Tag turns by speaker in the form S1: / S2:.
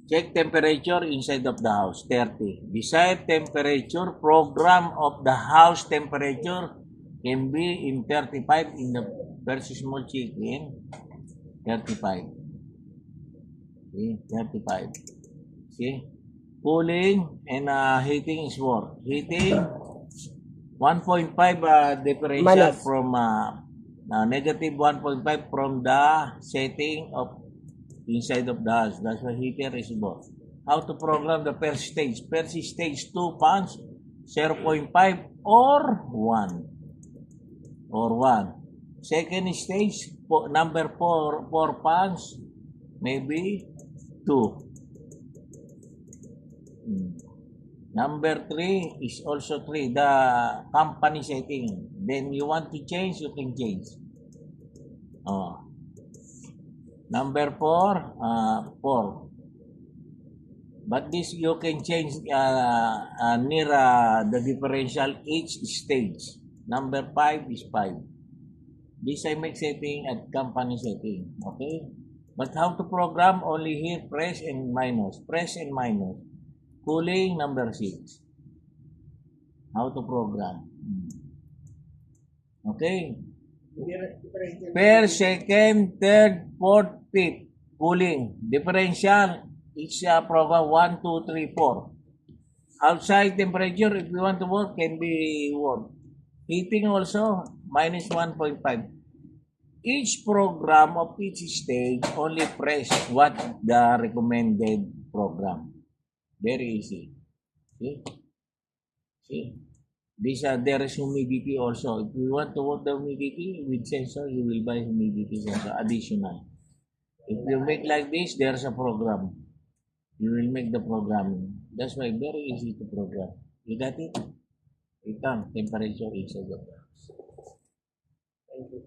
S1: Check temperature inside of the house, 30. Desired temperature, program of the house temperature can be in 35 in the very small chicken, 35. Okay, 35. See? Cooling and heating is more. Heating, 1.5 differential
S2: Minus.
S1: from negative 1.5 from the setting of inside of the house. That's why heater is more. How to program the first stage? First stage 2 pounds, 0.5 or 1. Or 1. Second stage, number 4 pounds, maybe 2. Number 3 is also 3, the company setting. Then you want to change, you can change. Oh. Number 4, 4. But this you can change near the differential each stage. Number 5 is 5. This I make setting at company setting. Okay? But how to program? Only here, press and minus. Press and minus. Cooling, number 6. How to program. Okay? Per second, third, fourth, fifth. Cooling. Differential. Each program 1, 2, 3, 4. Outside temperature, if you want to work, can be warm. Heating also, minus 1.5. Each program of each stage only press what the recommended program. Very easy. See? See? There is humidity also. If you want to work the humidity with sensor, you will buy humidity sensor additional. If you make like this, there's a program. You will make the programming. That's why very easy to program. You got it? Return temperature inside the box.
S2: Thank you.